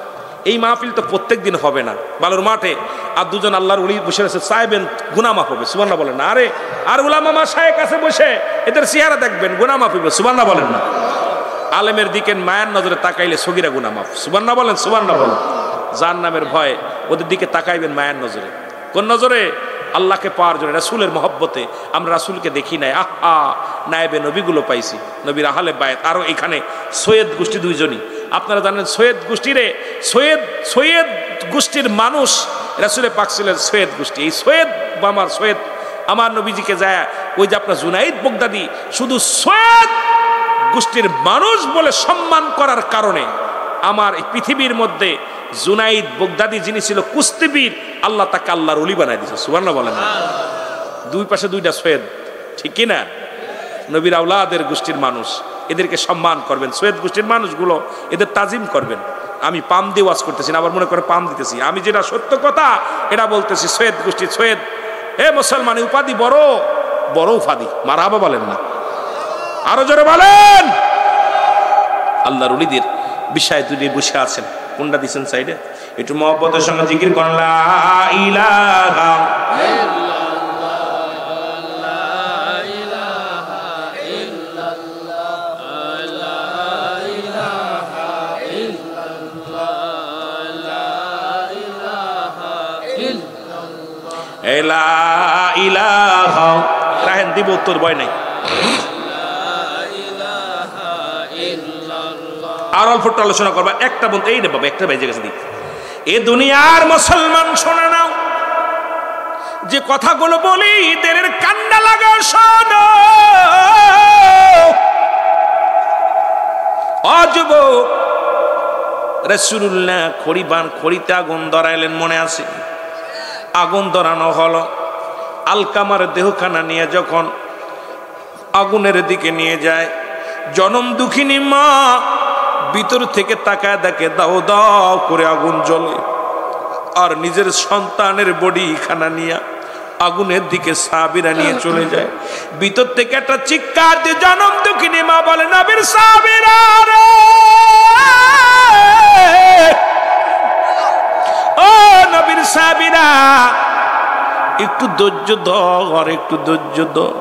এই মাহফিল তো প্রত্যেক দিন হবে না। বালুর মাঠে আর দুজন আল্লাহর ওলি বসে আছে, চাইবেন গুনাহ মাফ হবে। সুবহানাল্লাহ বলেন না। আরে আর উলামা মাশায়েখ কাছে বসে এদের চেহারা দেখবেন, গুনাহ মাফ হবে। সুবহানাল্লাহ বলেন না। আলেমের দিকে মায়ের নজরে তাকাইলে সগীরা গুনাহ মাফ। সুবহানাল্লাহ বলেন, সুবহানাল্লাহ বলেন। জাহান্নামের ভয়ে ওদের দিকে তাকাইবেন মায়ের নজরে। কোন নজরে? আল্লাহকে পাওয়ার জন্য, রাসূলের মহব্বতে। আমরা রাসূলকে দেখি নাই, আহা নায়েবে নবীগুলো পাইছি, নবীর আহলে বায়াত। আরো এখানে সৈয়দ গোষ্ঠী দুইজনই। আপনারা জানেন সৈয়দ গোষ্ঠীরে, সৈয়দ গোষ্ঠীর মানুষ রাসূলে পাক ছিলেন সৈয়দ গোষ্ঠী। এই সৈয়দ আমার নবীজিকে যায় ওই যে আপনার জুনাইদ বগদাদি শুধু সৈয়দ গোষ্ঠীর মানুষ বলে সম্মান করার কারণে আমার এই পৃথিবীর মধ্যে জুনাইদ বগদাদি যিনি ছিল কুস্তিবীর, আল্লাহ তাকে আল্লাহর ওলি বানাই দিয়েছে। সুবহানাল্লাহ বলেন না। দুই পাশে দুইটা সৈয়দ, ঠিক কিনা? নবীর আওলাদের গোষ্ঠীর মানুষ, এদেরকে সম্মান করবেন। সৈয়দ গোষ্ঠীর মানুষগুলো এদের তাজিম করবেন। আমি পাম দিয়ে ওয়াজ করতেছি না, আবার মনে করে পাম দিতেছি। আমি যেটা সত্য কথা এটা বলতেছি। সৈয়দ গোষ্ঠী, সৈয়দ হে মুসলমান উপাধি বড় বড় উপাধি। মারহাবা বলেন না? আরো জোরে বলেন। আল্লাহর ওলিদের বিষয় দুটি বসে আছেন। কোনটা দিচ্ছেন সাইডে? একটু মহব্বতের সঙ্গে জিকির করেন লা ইলাহা ইলাহা। রাহেন দিব উত্তর, ভয় নাই। আর অল্প আলোচনা করবা, একটা বলতে এই রে বাবা, একটা বেজে গেছে। এ দুনিয়ার মুসলমান শোনা নাও, যে কথাগুলো বলি দেরের কান্না লাগা শোনো। অযুবক রাসূলুল্লাহ খড়িতে আগুন ধরাইলেন, মনে আছে? আগুন ধরানো হলো, আলকামার দেহখানা নিয়ে যখন আগুনের দিকে নিয়ে যায়, জনম দুঃখিনী মা ভিতর থেকে তাকায় দেখে দাও দাও করে আগুন জ্বলে। আর নিজের সন্তানের বডি খানা নিয়ে আগুনের দিকে সাহাবীরা নিয়ে চলে যায়। ভিতর থেকে একটা চিৎকার দিয়ে জনম দুঃখিনী মা বলে, নবীর সাহাবীরা রে সাহাবীরা একটু ধৈর্য ধর, একটু ধৈর্য ধর।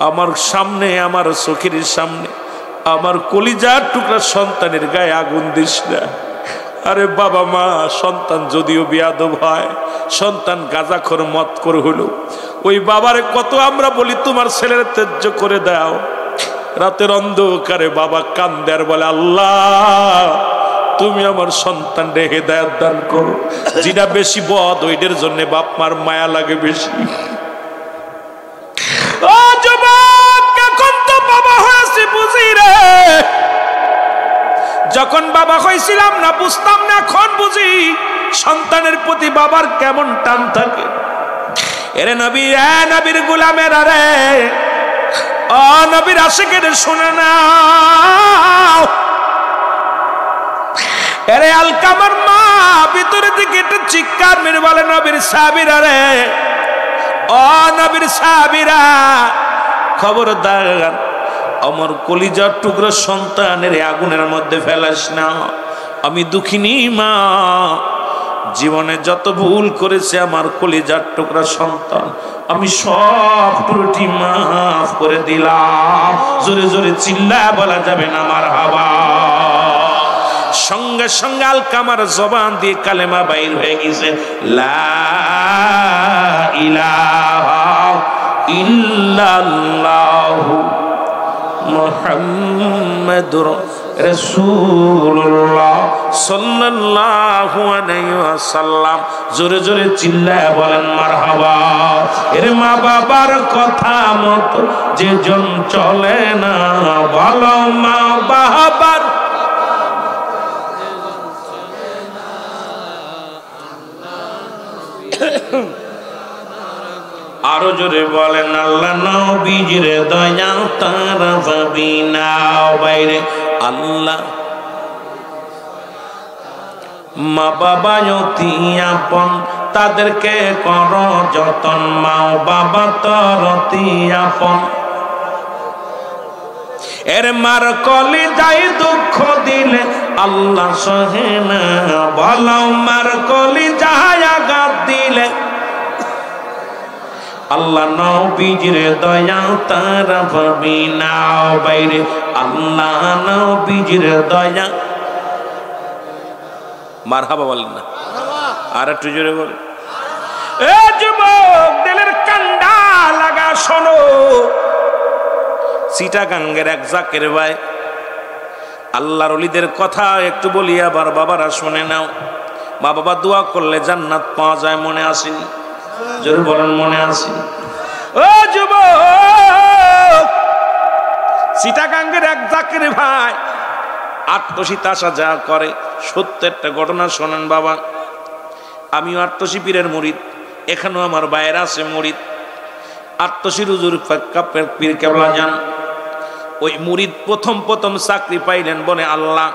আমার সামনে, আমার চোখের সামনে আমার কলিজার টুকরা সন্তানের গায়ে আগুন দিস না। আরে বাবা মা, সন্তান যদিও বেয়াদব হয়, সন্তান গাঁজাখোর মদখোর হলো, ওই বাবারে কত আমরা বলি তোমার ছেলের ত্যায্য করে দাও। রাতের অন্ধকারে বাবা কান্দে আর বলে, আল্লাহ তুমি আমার সন্তানরে হেদায়েত দান করো। যেটা বেশি বদ ওইটার জন্য বাপ মার মায়া লাগে বেশি। ও যুবক, এখন তো বাবা হয়েছে বুঝি রে। যখন বাবা হয়েছিলাম না বুঝতাম না, এখন বুঝি সন্তানের প্রতি বাবার কেমন টান থাকে। এরে নবী, নবীর গোলামের, আরে ও নবীর আশিকের শুনে না। এরে আলকামার মা ভিতরে থেকে একটা চিৎকার মেরে বলে, নবীর সাহাবীরা রে, ও নবীর সাহাবীরা খবরদার আমার কলিজার টুকরো সন্তানের আগুনের মধ্যে ফেলাস না। আমি দুঃখিনী মা, জীবনে যত ভুল করেছে আমার কলিজার টুকরা সন্তান, আমি সব ত্রুটি মাফ করে দিলাম। জোরে জোরে চিল্লায় বলা যাবে না মারহাবা। সঙ্গে সঙ্গে আলকামার জবান দিয়ে কালেমা বাইর হয়ে গেছে, লা ইলাহা ইল্লাল্লাহু মুহাম্মাদুর রাসূলুল্লাহ সাল্লাল্লাহু আলাইহি ওয়াসাল্লাম। জোরে জোরে চিল্লায় বলেন মারহাবা। এর মা বাবার কথা মতো যে জন চলে না, ভালো মা বাবার আরো জোরে বলেন, আল্লাহ নবীজির দয়া তারা পাবি না বাইরে। আল্লাহ মা বাবা অতি আপন, তাদেরকে কর যতন, মা বাবা তোর অতি আপন। এর মার কলি যাই দুঃখ দিলে আল্লাহ সহে না, ভালো মার কলি যাই আঘাত দিলে আল্লাহ নবীজির দয়া তারা পাবি না বাইরে। আল্লাহ নবীজির দয়া। মারহাবা বলেন না, আর একটু জোরে বলেন। এ যুবক, দিলের কান্ডা লাগা শোনো। চিটাগাঙ্গের এক জাকের ভাই, আল্লাহর ওলিদের কথা একটু বলি, আবার বাবারা শুনে নাও। মা বাবা দোয়া করলে জান্নাত পাওয়া যায়, মনে আসেনি? জোরে বলেন, মনে আসেনি? ও যুবক, চিটাগাঙ্গের এক জাকের ভাই আট্টশীতে আসা যা করে, সত্য একটা ঘটনা শোনেন বাবা। আমিও আট্টশী পীরের মুরিদ, এখানেও আমার বাইরে আছে মুরিদ। আট্টশীর হুজুর পীর কেবলা যান, ওই মুরিদ প্রথম প্রথম চাকরি পাইলেন, বলে আল্লাহ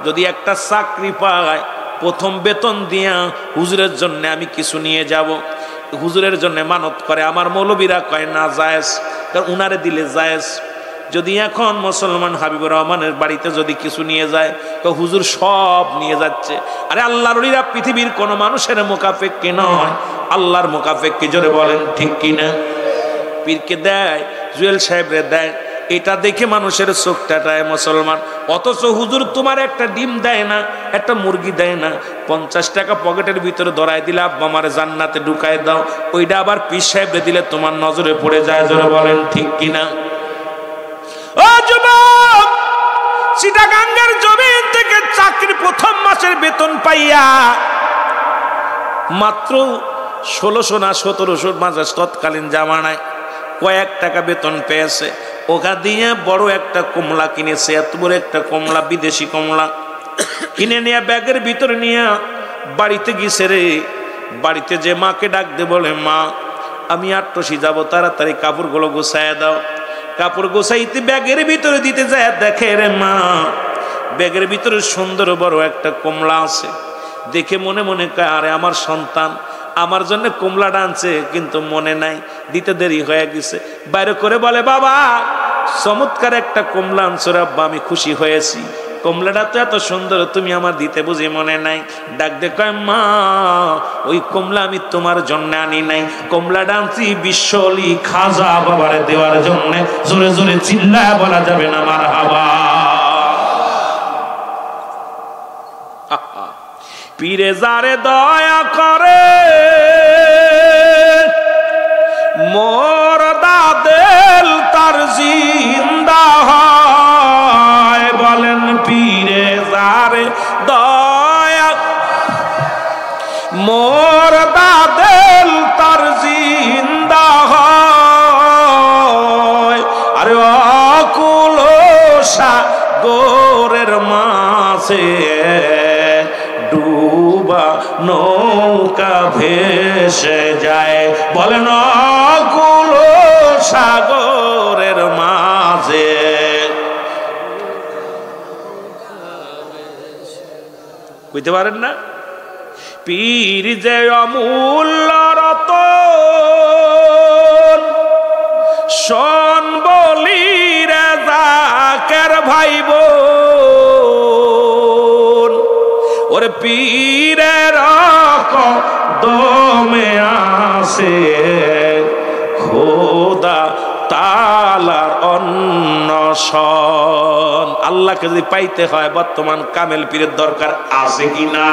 যদি একটা চাকরি পায় প্রথম বেতন দিয়া হুজুরের জন্য আমি কিছু নিয়ে যাব। হুজুরের জন্য মানত করে, আমার মৌলবীরা কয় না জায়েজ, কারণ উনারে দিলে জায়েজ। যদি এখন মুসলমান হাবিবুর রহমানের বাড়িতে যদি কিছু নিয়ে যায় তো হুজুর সব নিয়ে যাচ্ছে। আরে আল্লাহর ওলিরা পৃথিবীর কোন মানুষের মুকাফেক্কি নয়, আল্লাহর মুকাফেক্কি। জোরে বলেন ঠিক কিনা? পীরকে দেয়, জুয়েল সাহেবরে দেয়, এটা দেখে মানুষের চোখ টাটায় মুসলমান। অথচ হুজুর তোমার একটা ডিম দেয় না, একটা মুরগি দেয় না, 50 টাকা পকেটের ভিতরে ধরাই দিলে আব্বা আমারে জান্নাতে ঢুকায় দাও, ওইটা আবার পীর সাহেবরে দিলে তোমার নজরে পড়ে যায়। জোরে বলেন ঠিক কিনা? ও যুবক, চিটাগাঙ্গের জমিন থেকে চাকরি প্রথম মাসের বেতন পাইয়া মাত্র 1600 না 1700 মাঝে তৎকালীন জামানায় কয়েক টাকা বেতন পেয়েছে। ওখা দিয়ে বড় একটা কমলা কিনেছে, এত বড় একটা কমলা, বিদেশি কমলা কিনে নিয়ে ব্যাগের ভিতরে নিয়ে বাড়িতে গেছে রে। বাড়িতে যে মাকে ডাক দে, বলে মা আমি আট্টশী যাব, তাড়াতাড়ি কাপড়গুলো গোছায় দাও। কাপড় গোছাইতে ব্যাগের ভিতরে দিতে যায়, দেখে রে মা ব্যাগের ভিতরে সুন্দর বড় একটা কমলা আছে। দেখে মনে মনে কয় আরে আমার সন্তান আমার জন্য কমলাটা আনছে, কিন্তু মনে নাই, দিতে দেরি হয়ে গেছে। বাইরে করে বলে বাবা চমৎকার একটা কমলা আনছো রে আব্বা, আমি খুশি হয়েছি। কমলাটা তো এত সুন্দর, তুমি আমার দিতে বুঝি মনে নাই? ডাক দে কয় মা, ওই কমলা আমি তোমার জন্য আনি নাই, কমলাটা আনছি বিশ্বলি খাজা বাবারে দেওয়ার জন্য। জোরে জোরে চিল্লায় বলা যাবে না মারহাবা। পীরে যারে দয়া করে মোর দাদেল তার জিন্দা হয়। বলেন পীরে যারে দয়া মোর দাদেল তার জিন্দা হয়। আরে অকুল সাগরের মাঝে ডুবা নৌকা ভেসে যায়। বলেন অকুল সাগরের মাঝে বুঝতে পারেন না? পীর যে অমূল্য রতন, শোন বলি রে জাকের ভাইব, ওরে পীরের কদমে আসে খোদা তাআলার অন্বেষণ। আল্লাহকে যদি পাইতে হয় বর্তমান কামেল পীরের দরকার আছে কিনা?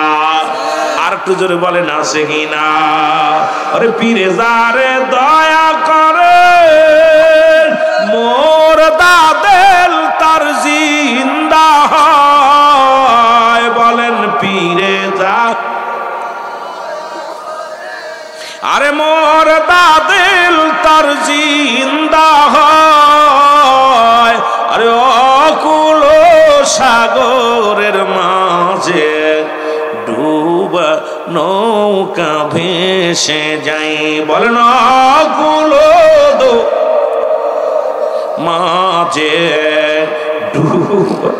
আর একটু জোরে বলেন আছে কিনা? ওরে পীরে যারে দয়া করে মোর দাদেল তার জিন্দা হয়। বলেন পীরে যা, আরে মোর দাদেল তার জিন্দা হয়। আরে অকুল সাগরের মাঝে ডুবা নৌকা ভেসে যাই। বলেন অকুল মাঝে ডুবা।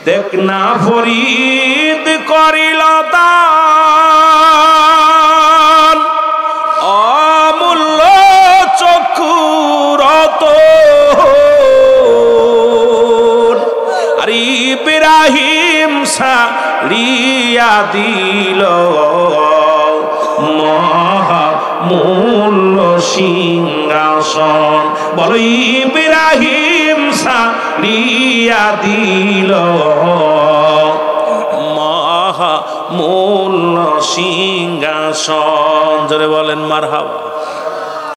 দেখ না ফরিদ করিল দান, অমূল্য চক্ষুরত। আর ইব্রাহিম ছাড়িয়া দিল মহামূল্য সিংহাসন। বলো ইব্রাহিম ছাড়িয়া দিল মহামূল্য সিংহাসন। জোরে বলেন মারহাবা।